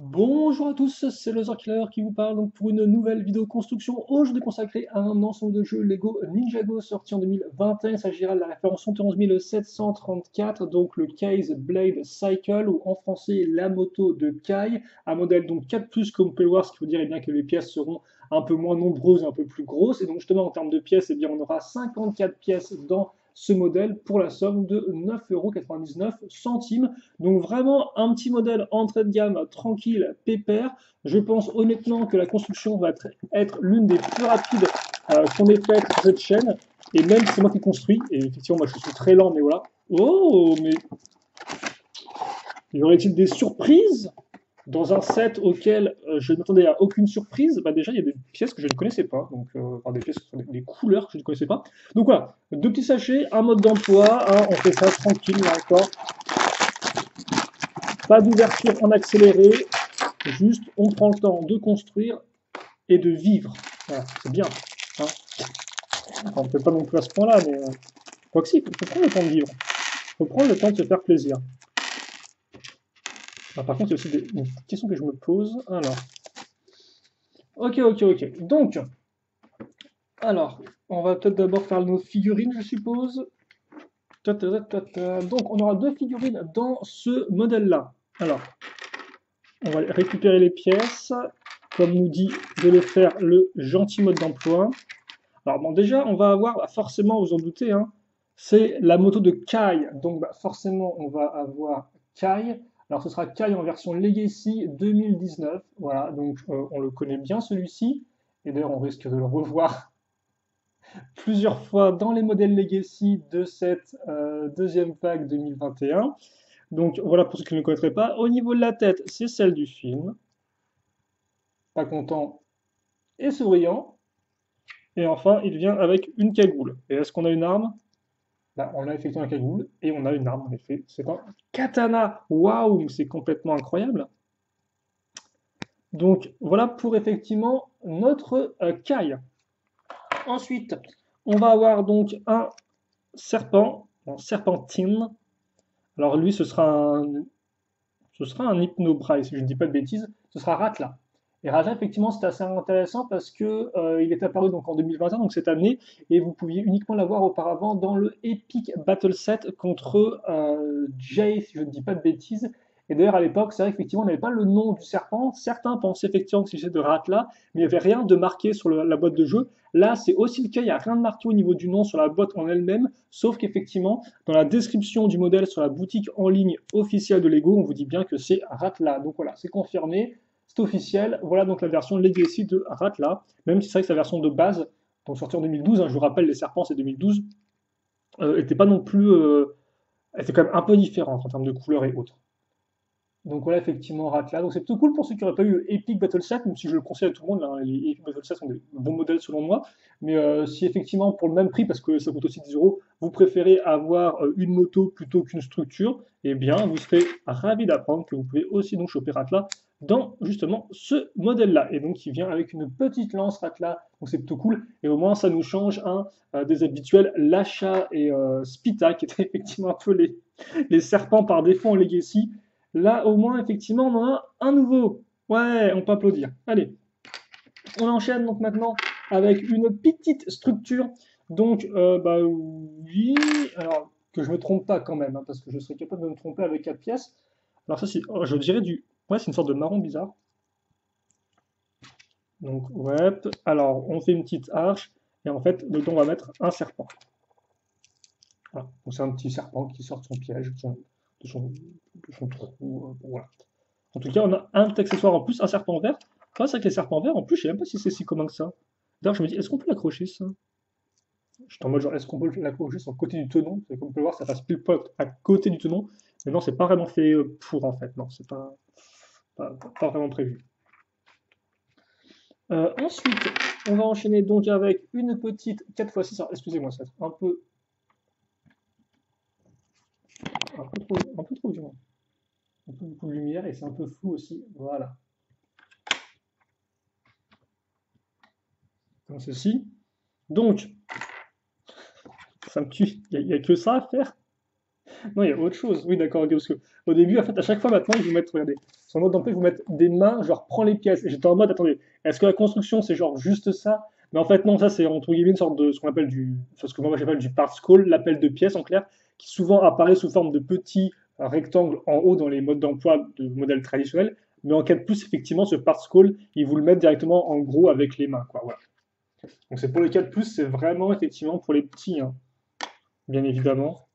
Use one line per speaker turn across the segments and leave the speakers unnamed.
Bonjour à tous, c'est le Killer qui vous parle donc pour une nouvelle vidéo construction aujourd'hui consacrée à un ensemble de jeux Lego Ninjago sorti en 2021. Il s'agira de la référence 111 donc le Case Blade Cycle ou en français la moto de Kai, un modèle donc 4+, comme vous pouvez le voir, ce qui veut dire bien que les pièces seront un peu moins nombreuses, un peu plus grosses. Et donc justement en termes de pièces, bien, on aura 54 pièces dans ce modèle pour la somme de 9,99 €. Donc vraiment un petit modèle entrée de gamme, tranquille, pépère. Je pense honnêtement que la construction va être l'une des plus rapides qu'on ait faites sur cette chaîne. Et même si c'est moi qui construis, et effectivement moi je suis très lent, mais voilà. Oh, mais y aurait-il des surprises dans un set auquel je ne m'attendais à aucune surprise? Bah déjà, il y a des pièces que je ne connaissais pas, donc enfin, des pièces, des couleurs que je ne connaissais pas. Donc voilà, deux petits sachets, un mode d'emploi, hein, on fait ça tranquille, là encore. Pas d'ouverture en accéléré, juste on prend le temps de construire et de vivre. Voilà, c'est bien. Hein. On ne peut pas non plus à ce point-là, mais quoi que si, il faut prendre le temps de vivre. Il faut prendre le temps de se faire plaisir. Alors, par contre, il y a aussi une question que je me pose. Alors, ok. Donc, alors, on va peut-être d'abord faire nos figurines, je suppose. Donc, on aura deux figurines dans ce modèle-là. Alors, on va récupérer les pièces, comme nous dit de le faire le gentil mode d'emploi. Alors bon, déjà, on va avoir, forcément, vous en doutez, hein, c'est la moto de Kai. Donc forcément, on va avoir Kai. Alors ce sera Kai en version Legacy 2019. Voilà, donc on le connaît bien celui-ci. Et d'ailleurs, on risque de le revoir plusieurs fois dans les modèles Legacy de cette deuxième vague 2021. Donc voilà pour ceux qui ne le connaîtraient pas. Au niveau de la tête, c'est celle du film. Pas content et souriant. Et enfin, il vient avec une cagoule. Et est-ce qu'on a une arme? Là, on a effectivement un cagoule et on a une arme en effet. C'est un katana. Waouh, c'est complètement incroyable. Donc voilà pour effectivement notre Kai. Ensuite, on va avoir donc un serpent, un serpentine. Alors lui, ce sera un hypnobrai, si je ne dis pas de bêtises. Ce sera Ratla. Et Raja, effectivement, c'est assez intéressant parce que il est apparu donc en 2021, donc cette année, et vous pouviez uniquement l'avoir auparavant dans le Epic Battle Set contre Jay, si je ne dis pas de bêtises. Et d'ailleurs, à l'époque, c'est vrai qu'effectivement, on n'avait pas le nom du serpent. Certains pensaient effectivement que c'était de Ratla, mais il n'y avait rien de marqué sur la boîte de jeu. Là, c'est aussi le cas, il n'y a rien de marqué au niveau du nom sur la boîte en elle-même, sauf qu'effectivement, dans la description du modèle sur la boutique en ligne officielle de Lego, on vous dit bien que c'est Ratla. Donc voilà, c'est confirmé, c'est officiel. Voilà donc la version Legacy de Ratla, même si c'est vrai que sa version de base, donc sortie en 2012, hein, je vous rappelle, les serpents c'est 2012, était pas non plus, elle était quand même un peu différente en termes de couleur et autres. Donc voilà, effectivement, Ratla. Donc c'est plutôt cool pour ceux qui n'auraient pas eu Epic Battle Set, même si je le conseille à tout le monde, hein, les Epic Battle Set sont des bons modèles selon moi. Mais si effectivement, pour le même prix, parce que ça coûte aussi 10 €, vous préférez avoir une moto plutôt qu'une structure, eh bien, vous serez ravi d'apprendre que vous pouvez aussi donc choper Ratla dans justement ce modèle-là. Et donc, il vient avec une petite lance Ratla, donc c'est plutôt cool. Et au moins, ça nous change des habituels Lacha et Spita, qui étaient effectivement un peu les serpents par défaut en Legacy. Là, au moins, effectivement, on en a un nouveau. Ouais, on peut applaudir. Allez, on enchaîne donc maintenant avec une petite structure. Donc, bah oui, alors que je me trompe pas quand même, hein, parce que je serais capable de me tromper avec 4 pièces. Alors ça, c'est, je dirais ouais, c'est une sorte de marron bizarre. Donc, ouais. Alors, on fait une petite arche, et en fait, dedans, on va mettre un serpent. Voilà. Donc, c'est un petit serpent qui sort de son piège, de son trou. Voilà. En tout cas, on a un petit accessoire en plus, un serpent vert. Enfin, c'est vrai que les serpents verts, en plus, je sais même pas si c'est si commun que ça. D'ailleurs, je me dis, est-ce qu'on peut l'accrocher ça? Je suis en mode genre, est-ce qu'on peut l'accrocher sur le côté du tenon? Comme on peut le voir, ça passe pile poil à côté du tenon. Mais non, c'est pas vraiment fait pour en fait. Non, c'est pas vraiment prévu. Ensuite, on va enchaîner donc avec une petite 4x6. Alors, excusez-moi, ça va être un peu trop violent. Un peu beaucoup de lumière et c'est un peu flou aussi. Voilà. Comme ceci. Donc, ça me tue. Il n'y a que ça à faire. Non, il y a autre chose. Oui, d'accord, ok, parce que au début, en fait, à chaque fois maintenant, ils vous mettent, regardez, sur le mode d'emploi, ils vous mettent des mains, genre prends les pièces. Et j'étais en mode, attendez, est-ce que la construction c'est genre juste ça? Mais en fait, non, ça c'est entre guillemets une sorte de ce qu'on appelle enfin, ce que moi j'appelle du parts call, l'appel de pièces en clair, qui souvent apparaît sous forme de petits rectangles en haut dans les modes d'emploi de modèles traditionnels. Mais en 4 pouces, effectivement, ce parts call, ils vous le mettent directement en gros avec les mains, quoi. Voilà. Donc c'est pour les 4 pouces, c'est vraiment effectivement pour les petits, hein, bien évidemment.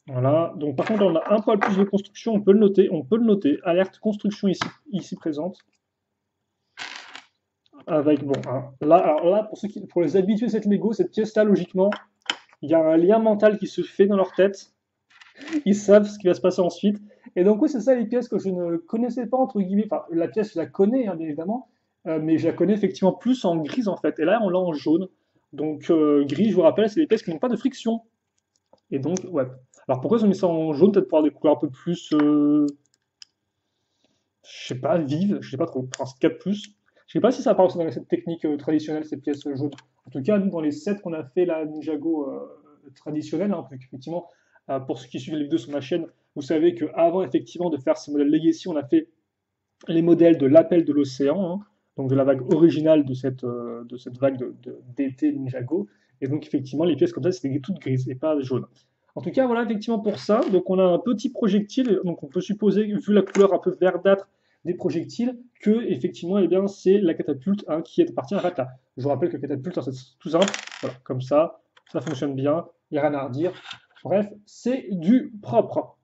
Voilà. Donc par contre, on a un poil plus de construction, on peut le noter. Alerte construction ici présente. Avec, bon, hein, là, alors là, pour les habitués de cette Lego, cette pièce-là, logiquement, il y a un lien mental qui se fait dans leur tête. Ils savent ce qui va se passer ensuite. Et donc, oui, c'est ça les pièces que je ne connaissais pas, entre guillemets. Enfin, la pièce, je la connais, hein, bien évidemment, mais je la connais effectivement plus en grise, en fait. Et là, on l'a en jaune. Donc, gris, je vous rappelle, c'est des pièces qui n'ont pas de friction. Et donc, ouais. Alors, pourquoi ils ont mis ça en jaune? Peut-être pour avoir des couleurs un peu plus, je sais pas, vives, je sais pas trop. Enfin, c'est 4 pouces. Je sais pas si ça apparaît aussi dans les sets techniques traditionnelles, ces pièces jaunes. En tout cas, nous, dans les sets qu'on a fait, la Ninjago traditionnelle, hein, effectivement, pour ceux qui suivent les vidéos sur ma chaîne, vous savez qu'avant, effectivement, de faire ces modèles Legacy, on a fait les modèles de l'appel de l'océan, hein, donc de la vague originale de cette vague d'été Ninjago. Et donc, effectivement, les pièces comme ça, c'était toutes grises et pas jaunes. En tout cas, voilà, effectivement, pour ça, donc on a un petit projectile, donc on peut supposer, vu la couleur un peu verdâtre des projectiles, que, effectivement, eh bien, c'est la catapulte, hein, qui appartient à Rata. Je vous rappelle que la catapulte, hein, c'est tout simple, voilà, comme ça fonctionne bien, il n'y a rien à redire. Bref, c'est du propre.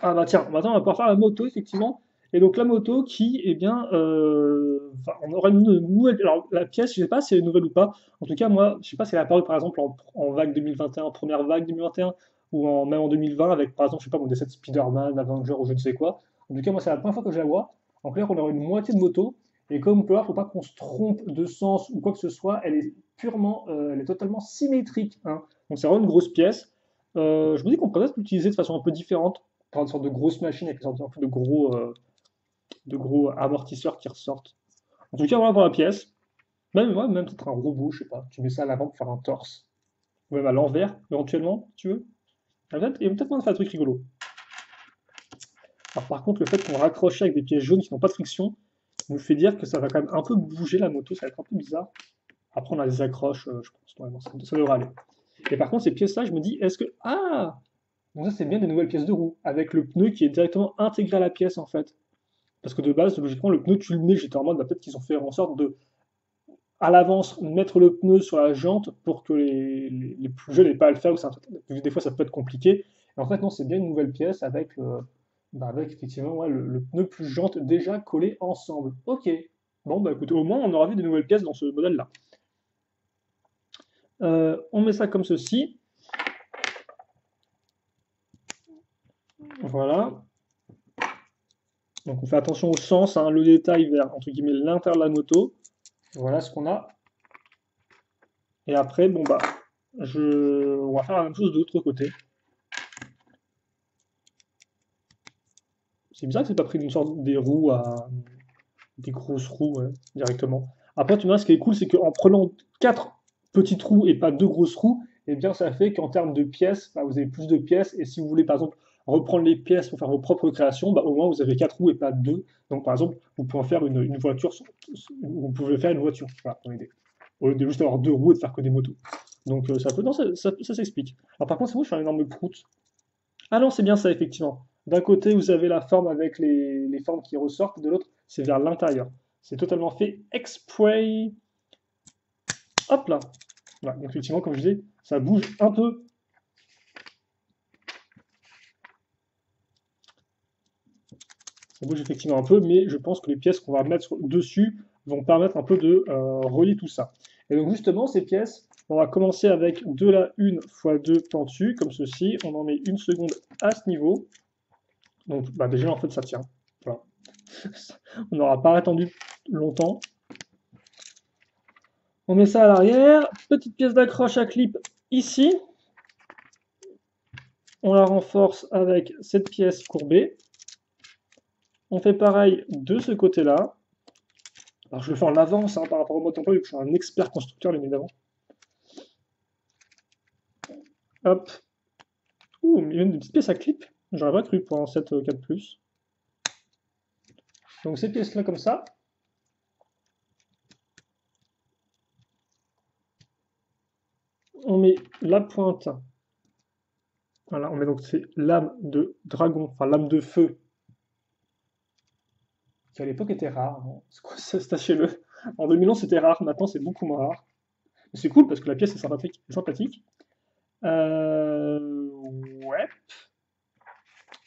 Ah bah tiens, maintenant on va pouvoir faire la moto, effectivement. Et donc la moto qui, eh bien, enfin, on aura une nouvelle. Alors la pièce, je sais pas si elle est nouvelle ou pas. En tout cas, moi, je sais pas si elle est apparue par exemple en vague 2021, première vague 2021, ou même en 2020 avec par exemple, je sais pas, des sets Spider-Man, Avenger ou je ne sais quoi. En tout cas, moi, c'est la première fois que je la vois. En clair, on aura une moitié de moto. Et comme on peut voir, faut pas qu'on se trompe de sens ou quoi que ce soit. Elle est purement, elle est totalement symétrique, hein. Donc c'est vraiment une grosse pièce. Je me dis qu'on pourrait peut-être l'utiliser de façon un peu différente par une sorte de grosse machine avec une sorte un peu de gros amortisseurs qui ressortent. En tout cas, voilà pour la pièce. Même, ouais, même peut-être un robot, je sais pas. Tu mets ça à l'avant pour faire un torse. Ou même à l'envers, éventuellement, si tu veux. Et peut-être moins de faire un truc rigolo. Alors, par contre, le fait qu'on raccroche avec des pièces jaunes qui n'ont pas de friction nous fait dire que ça va quand même un peu bouger la moto, ça va être un peu bizarre. Après, on a des accroches, je pense, normalement, ça devrait aller. Et par contre, ces pièces-là, je me dis, est-ce que. Ah! Donc, ça, c'est bien des nouvelles pièces de roue, avec le pneu qui est directement intégré à la pièce, en fait. Parce que de base, logiquement, le pneu, tu le mets, j'étais en mode, bah, peut-être qu'ils ont fait en sorte de, à l'avance, mettre le pneu sur la jante pour que les plus jeunes n'aient pas à le faire, ou des fois ça peut être compliqué. Et en fait, non, c'est bien une nouvelle pièce avec, bah, avec effectivement ouais, le pneu plus jante déjà collé ensemble. Ok. Bon, bah écoutez, au moins on aura vu des nouvelles pièces dans ce modèle-là. On met ça comme ceci. Voilà. Donc on fait attention au sens, hein, le détail vers entre guillemets l'intérieur de la moto. Voilà ce qu'on a. Et après, bon bah, on va faire la même chose de l'autre côté. C'est bizarre que c'est pas pris d'une sorte des roues à des grosses roues directement. Après, tu vois, ce qui est cool, c'est qu'en prenant 4 petites roues et pas 2 grosses roues, eh bien, ça fait qu'en termes de pièces, bah, vous avez plus de pièces. Et si vous voulez, par exemple, reprendre les pièces pour faire vos propres créations, bah, au moins vous avez 4 roues et pas 2. Donc, par exemple, vous pouvez en faire une voiture, vous pouvez faire une voiture, voilà, pour idée. Au lieu de juste avoir 2 roues et de faire que des motos. Donc, ça peut, non, ça s'explique. Alors, par contre, c'est moi, je suis un énorme prout. Ah non, c'est bien ça, effectivement. D'un côté, vous avez la forme avec les formes qui ressortent, de l'autre, c'est vers l'intérieur. C'est totalement fait exprès. Hop là. Voilà, donc effectivement, comme je disais, ça bouge un peu. Ça bouge effectivement un peu, mais je pense que les pièces qu'on va mettre dessus vont permettre un peu de relier tout ça. Et donc justement, ces pièces, on va commencer avec de la 1x2 pentues, comme ceci. On en met une seconde à ce niveau. Donc bah, déjà, en fait, ça tient. Voilà. On n'aura pas attendu longtemps. On met ça à l'arrière. Petite pièce d'accroche à clip ici. On la renforce avec cette pièce courbée. On fait pareil de ce côté-là. Alors je le fais en avance par rapport au mode emploi, vu que je suis un expert constructeur, bien évidemment. Hop. Ouh, mais il y a même des petites pièces à clip. J'aurais pas cru pour un 7 4+. Donc ces pièces-là comme ça, on met la pointe. Voilà, on met donc ces lames de dragon, enfin lames de feu, qui à l'époque étaient rares, hein. C'est quoi ça, sachez-le. En 2011 c'était rare, maintenant c'est beaucoup moins rare. Mais c'est cool parce que la pièce est sympathique. Sympathique. Ouais.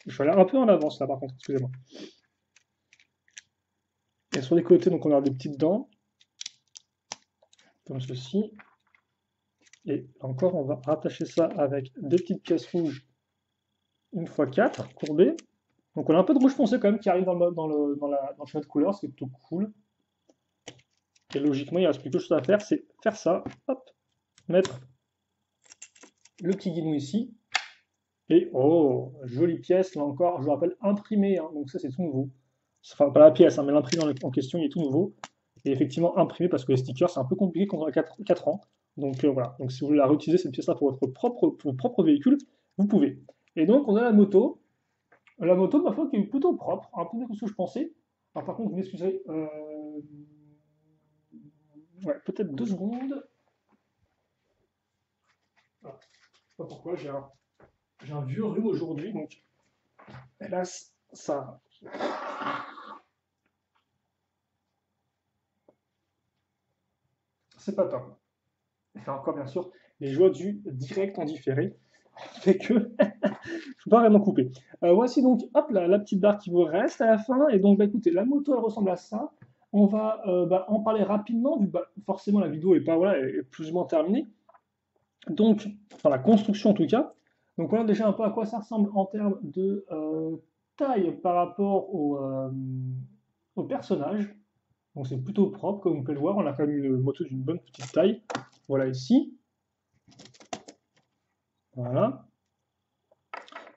Je vais aller un peu en avance là par contre, excusez-moi. Et sur les côtés, donc on a des petites dents, comme ceci. Et là encore, on va rattacher ça avec des petites pièces rouges, une fois 4 courbées. Donc on a un peu de rouge foncé quand même qui arrive dans le chemin de couleur, ce qui est plutôt cool. Et logiquement, il ne reste plus que chose à faire, c'est faire ça, hop, mettre le petit guidon ici. Et oh, jolie pièce, là encore, je vous rappelle, imprimée, hein, donc ça c'est tout nouveau. Enfin, pas la pièce, hein, mais l'imprimé en question, il est tout nouveau. Et effectivement imprimé parce que les stickers, c'est un peu compliqué quand on a 4 ans. Donc voilà, donc si vous voulez la réutiliser, cette pièce-là pour votre propre véhicule, vous pouvez. Et donc on a la moto. La moto, ma foi, qui est plutôt propre, un peu mieux que ce que je pensais. Alors par contre, vous m'excuserez, ouais, peut-être 2 secondes. Voilà. Je sais pas pourquoi, j'ai un vieux rhume aujourd'hui, donc hélas, ça. C'est pas top. Et encore, bien sûr, les joies du direct en différé fait que je peux pas vraiment couper. Voici donc, hop, la petite barre qui vous reste à la fin. Et donc, bah, écoutez, la moto, elle ressemble à ça. On va en parler rapidement, vu que forcément la vidéo est pas voilà, est plus ou moins terminée. Donc, enfin la construction en tout cas. Donc voilà déjà un peu à quoi ça ressemble en termes de taille par rapport au personnage. Donc c'est plutôt propre, comme vous pouvez le voir. On a quand même une moto d'une bonne petite taille. Voilà ici. Voilà.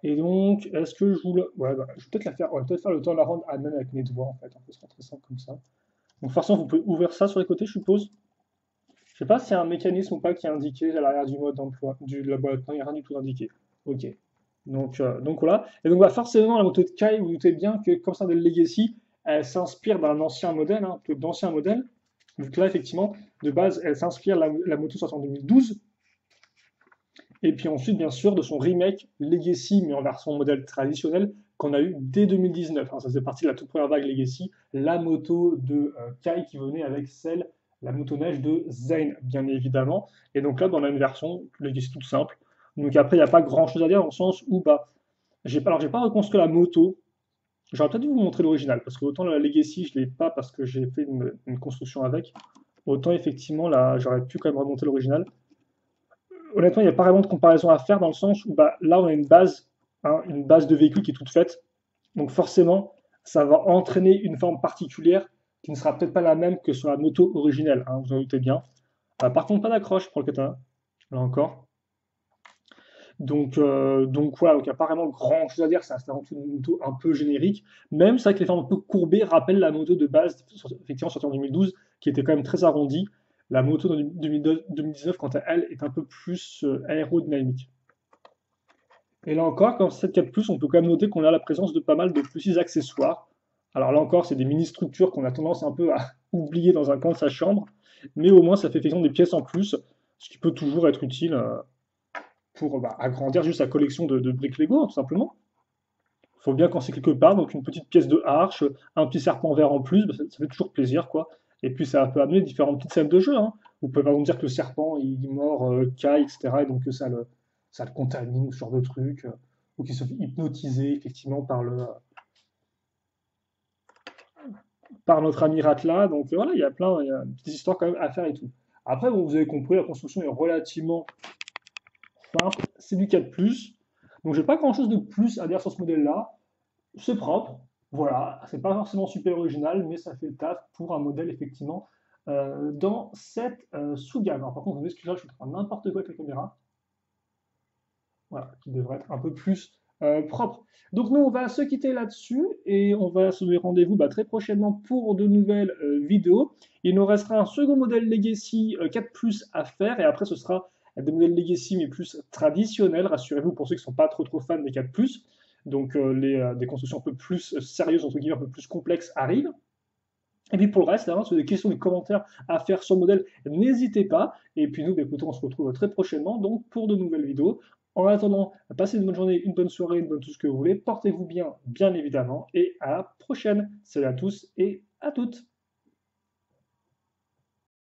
Et donc, est-ce que je vous le... Ouais, bah, je vais peut-être la faire, on va peut-être faire le temps de la rendre à même avec mes doigts en fait. On peut se rentrer ça comme ça. Donc forcément, vous pouvez ouvrir ça sur les côtés, je suppose. Je sais pas s'il y a un mécanisme ou pas qui est indiqué à l'arrière du mode d'emploi, de la boîte. Non, il n'y a rien du tout indiqué. Ok. Donc voilà. Et donc bah, forcément, la moto de Kai, vous doutez bien que comme ça de Legacy, elle s'inspire d'un ancien modèle, hein, d'ancien modèle. Donc là, effectivement, de base, elle s'inspire la moto sortie en 2012. Et puis ensuite, bien sûr, de son remake Legacy, mais en version modèle traditionnel, qu'on a eu dès 2019. Hein, ça faisait partie de la toute première vague Legacy, la moto de Kai qui venait avec celle, la motoneige de Zane, bien évidemment. Et donc là, dans la même version, Legacy toute simple. Donc après, il n'y a pas grand chose à dire dans le sens où, bah, j'ai pas reconstruit la moto. J'aurais peut-être dû vous montrer l'original, parce que autant la Legacy, je ne l'ai pas parce que j'ai fait une construction avec, autant effectivement, là, j'aurais pu quand même remonter l'original. Honnêtement, il n'y a pas vraiment de comparaison à faire dans le sens où bah, là, on a une base de véhicule qui est toute faite. Donc forcément, ça va entraîner une forme particulière qui ne sera peut-être pas la même que sur la moto originelle, hein, vous en doutez bien. Par contre, pas d'accroche pour le katana, là encore. Donc voilà, donc il n'y a pas vraiment grand chose à dire, c'est avant tout une moto un peu générique, même c'est vrai que les formes un peu courbées rappellent la moto de base, effectivement sortie en 2012, qui était quand même très arrondie. La moto de 2019, quant à elle, est un peu plus aérodynamique. Et là encore, comme c'est 4+, on peut quand même noter qu'on a la présence de pas mal de petits accessoires. Alors là encore, c'est des mini-structures qu'on a tendance un peu à oublier dans un coin de sa chambre, mais au moins ça fait effectivement des pièces en plus, ce qui peut toujours être utile pour agrandir juste sa collection de briques Lego, hein, tout simplement. Il faut bien quand c'est quelque part, donc une petite pièce de arche, un petit serpent vert en plus, ça fait toujours plaisir, quoi. Et puis ça peut amener différentes petites scènes de jeu, hein. Vous pouvez par exemple dire que le serpent il mord Kai, etc. Et donc que ça le contamine, ou ce genre de truc, ou qu'il se fait hypnotiser effectivement par notre ami Ratla. Donc voilà, il y a des petites histoires quand même à faire et tout. Après, bon, vous avez compris, la construction est relativement simple, c'est du 4+. Donc j'ai pas grand chose de plus à dire sur ce modèle-là. C'est propre, voilà, c'est pas forcément super original, mais ça fait le taf pour un modèle effectivement dans cette sous-gamme. Alors par contre, vous m'excusez, je suis en train de n'importe quoi avec la caméra. Voilà, qui devrait être un peu plus propre. Donc nous, on va se quitter là-dessus et on va se donner rendez-vous très prochainement pour de nouvelles vidéos. Il nous restera un second modèle Legacy 4+ à faire et après ce sera des modèles Legacy mais plus traditionnels, rassurez-vous pour ceux qui ne sont pas trop fans des 4+. Donc des constructions un peu plus sérieuses, entre guillemets, un peu plus complexes arrivent. Et puis pour le reste, hein, si vous avez des questions, des commentaires à faire sur le modèle, n'hésitez pas. Et puis nous, bah, écoutez, on se retrouve très prochainement donc pour de nouvelles vidéos. En attendant, passez une bonne journée, une bonne soirée, une bonne tout ce que vous voulez. Portez-vous bien, bien évidemment. Et à la prochaine. Salut à tous et à toutes.